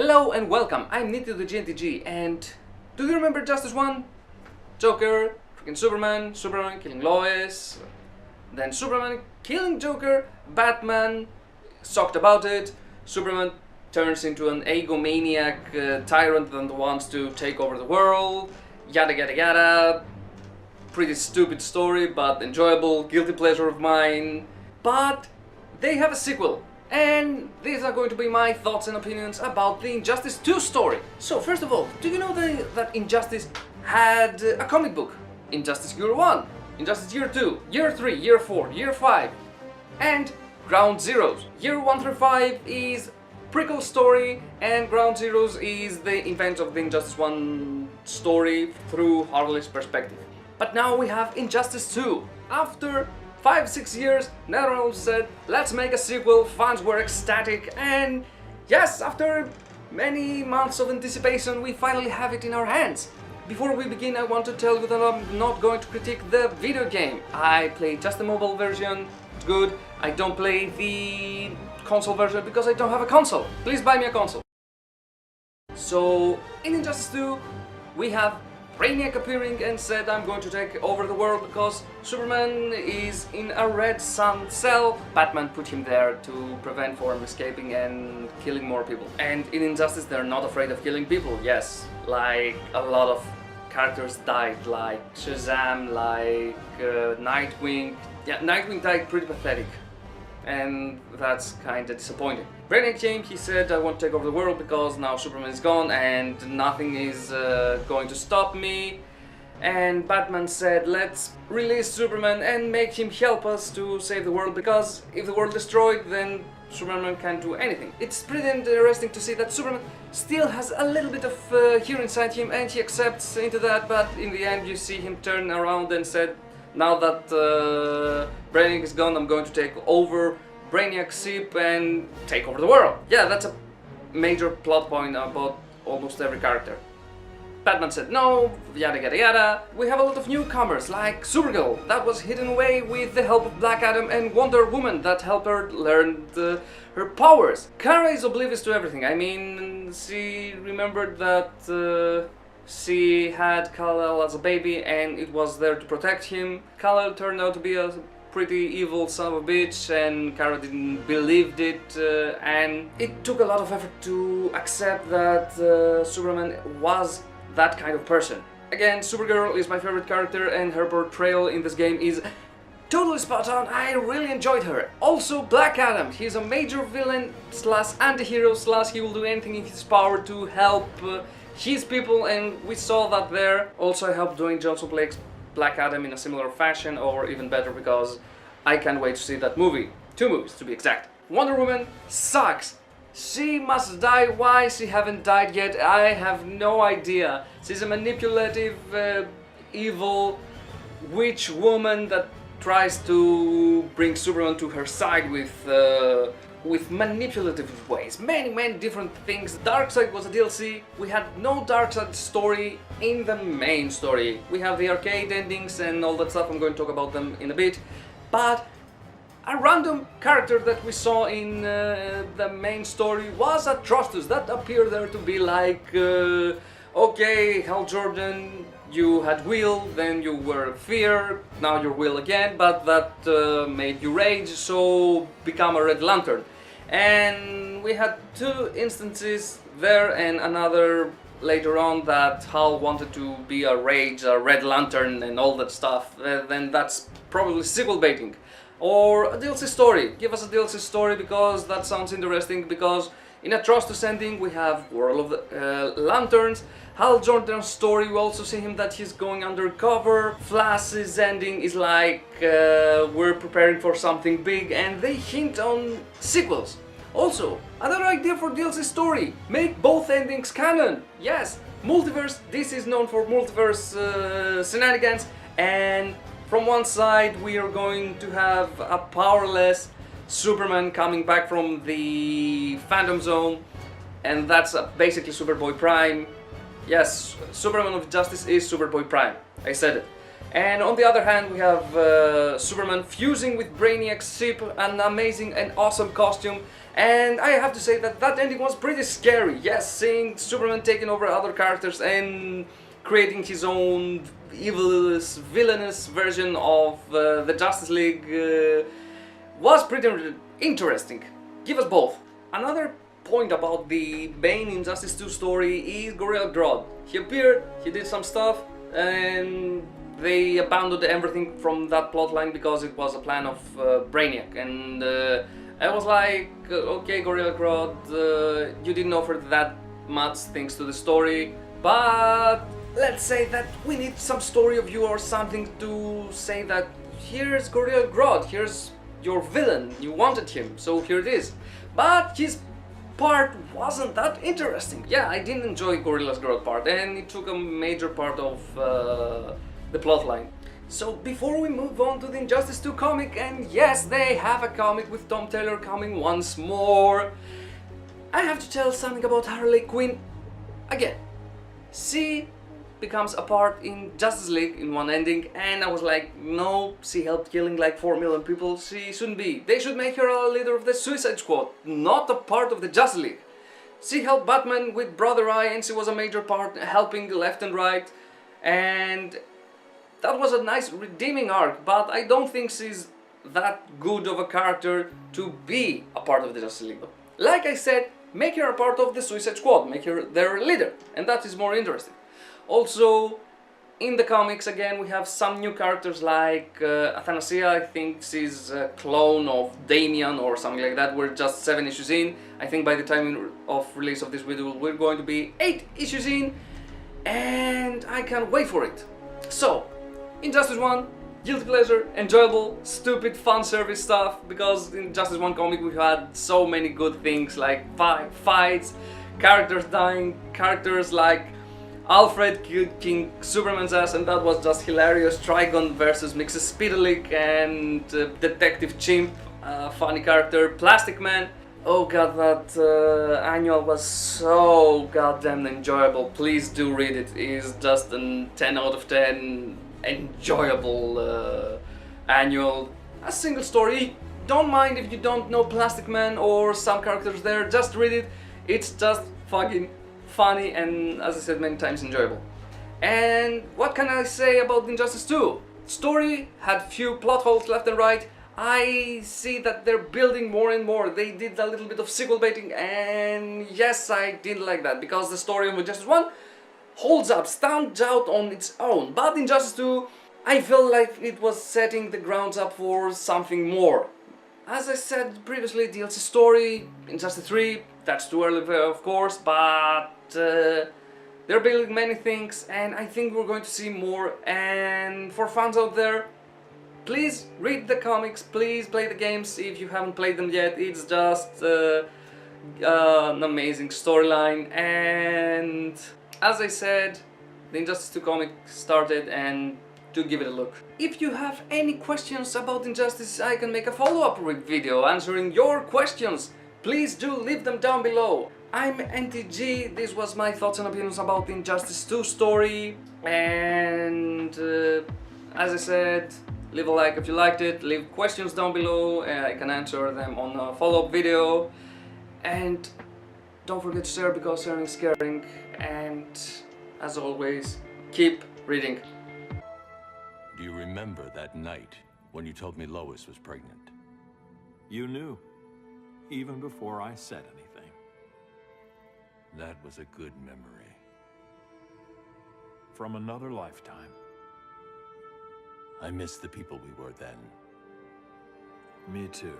Hello and welcome, I'm Nitty the GNTG, and do you remember Justice 1? Joker, freaking Superman killing Lois, then Superman killing Joker, Batman shocked about it, Superman turns into an egomaniac tyrant that wants to take over the world, yada yada yada. Pretty stupid story, but enjoyable, guilty pleasure of mine. But they have a sequel, and these are going to be my thoughts and opinions about the Injustice 2 story. So first of all, do you know that Injustice had a comic book? Injustice Year 1, Injustice Year 2, Year 3, Year 4, Year 5, and Ground Zeroes. Year 1 through 5 is prequel story, and Ground Zeroes is the event of the Injustice 1 story through Harley's perspective. But now we have Injustice 2. After 5-6 years, NetherRealm said, let's make a sequel. Fans were ecstatic, and yes, after many months of anticipation, we finally have it in our hands. Before we begin, I want to tell you that I'm not going to critique the video game. I played just the mobile version, it's good. I don't play the console version because I don't have a console. Please buy me a console. So, in Injustice 2, we have Brainiac appearing and said, I'm going to take over the world because Superman is in a red sun cell. Batman put him there to prevent from escaping and killing more people. And in Injustice they're not afraid of killing people, yes. Like a lot of characters died, like Shazam, like Nightwing. Yeah, Nightwing died pretty pathetic. And that's kinda disappointing. Brainiac came, he said, I want to take over the world because now Superman is gone and nothing is going to stop me. And Batman said, let's release Superman and make him help us to save the world, because if the world is destroyed, then Superman can't do anything. It's pretty interesting to see that Superman still has a little bit of hero inside him, and he accepts into that, but in the end you see him turn around and said, now that Brainiac is gone, I'm going to take over Brainiac's ship and take over the world. Yeah, that's a major plot point about almost every character. Batman said no, yada yada yada. We have a lot of newcomers like Supergirl that was hidden away with the help of Black Adam, and Wonder Woman that helped her learn her powers. Kara is oblivious to everything. I mean, she remembered that she had Kal-El as a baby and it was there to protect him. Kal-El turned out to be a pretty evil son of a bitch, and Kara didn't believe it, and it took a lot of effort to accept that Superman was that kind of person. Again, Supergirl is my favorite character, and her portrayal in this game is totally spot on. I really enjoyed her. Also, Black Adam, he's a major villain slash anti-hero slash he will do anything in his power to help his people, and we saw that there. Also, I hope Dwayne Johnson plays Black Adam in a similar fashion, or even better, because I can't wait to see that movie. 2 movies to be exact. Wonder Woman sucks. She must die. Why she haven't died yet, I have no idea. She's a manipulative, evil witch woman that tries to bring Superman to her side with manipulative ways, many different things. Darkseid was a DLC. We had no Darkseid story in the main story. We have the arcade endings and all that stuff. I'm going to talk about them in a bit. But a random character that we saw in the main story was Atrocitus, that appeared there to be like, okay, Hal Jordan, you had will, then you were fear, now you're will again, but that made you rage, so become a Red Lantern. And we had 2 instances there, and another later on that Hal wanted to be a rage, a Red Lantern and all that stuff. Then that's probably sequel baiting. Or a DLC story. Give us a DLC story, because that sounds interesting, because in Atrocitus ending we have World of the Lanterns. Hal Jordan's story, we also see him that he's going undercover. Flash's ending is like we're preparing for something big, and they hint on sequels. Also, another idea for DLC story, make both endings canon. Yes, multiverse, this is known for multiverse shenanigans, and from one side we are going to have a powerless Superman coming back from the Phantom Zone, and that's basically Superboy Prime. Yes, Superman of Justice is Superboy Prime, I said it. And on the other hand, we have Superman fusing with Brainiac's ship, an amazing and awesome costume. And I have to say that that ending was pretty scary. Yes, seeing Superman taking over other characters and creating his own evilous, villainous version of the Justice League was pretty interesting. Give us both. Another point about the Bane Injustice 2 story is Gorilla Grodd. He appeared, he did some stuff, and they abandoned everything from that plotline because it was a plan of Brainiac. And I was like, okay, Gorilla Grodd, you didn't offer that much things to the story, but let's say that we need some story of you or something to say that here's Gorilla Grodd, here's your villain, you wanted him, so here it is. But his part wasn't that interesting. Yeah, I didn't enjoy Gorilla's Grodd part, and it took a major part of the plotline. So before we move on to the Injustice 2 comic, and yes, they have a comic with Tom Taylor coming once more, I have to tell something about Harley Quinn again. She becomes a part in Justice League in one ending, and I was like, no, she helped killing like 4 million people, she shouldn't be. They should make her a leader of the Suicide Squad, not a part of the Justice League. She helped Batman with Brother Eye, and she was a major part helping left and right, and that was a nice redeeming arc, but I don't think she's that good of a character to be a part of the Justice League. Like I said, make her a part of the Suicide Squad, make her their leader, and that is more interesting. Also, in the comics again we have some new characters like Athanasia. I think she's a clone of Damian or something like that. We're just 7 issues in. I think by the time of release of this video we're going to be 8 issues in, and I can't wait for it. So, Injustice 1, guilty pleasure, enjoyable, stupid fan service stuff, because in Injustice 1 comic we had so many good things like fights, characters dying, characters like Alfred kicking Superman's ass, and that was just hilarious. Trigon versus Mrs. Spitalik and Detective Chimp, funny character. Plastic Man, oh god, that annual was so goddamn enjoyable. Please do read it. It's just a 10 out of 10 enjoyable annual. A single story. Don't mind if you don't know Plastic Man or some characters there, just read it. It's just fucking funny and, as I said many times, enjoyable. And what can I say about Injustice 2? Story had few plot holes left and right. I see that they're building more and more. They did a little bit of sequel baiting, and yes, I didn't like that, because the story of Injustice 1 holds up, stands out on its own. But Injustice 2, I felt like it was setting the grounds up for something more. As I said previously, DLC story, Injustice 3, that's too early of course, but they're building many things, and I think we're going to see more. And for fans out there, please read the comics, please play the games if you haven't played them yet. It's just an amazing storyline, and as I said, the Injustice 2 comic started, and do give it a look. If you have any questions about Injustice, I can make a follow-up video answering your questions. Please do leave them down below. I'm NTG, this was my thoughts and opinions about the Injustice 2 story, and as I said, leave a like if you liked it, leave questions down below, I can answer them on a follow-up video, and don't forget to share, because sharing is caring, and as always, keep reading. Do you remember that night when you told me Lois was pregnant? You knew, even before I said anything. That was a good memory. From another lifetime. I miss the people we were then. Me too.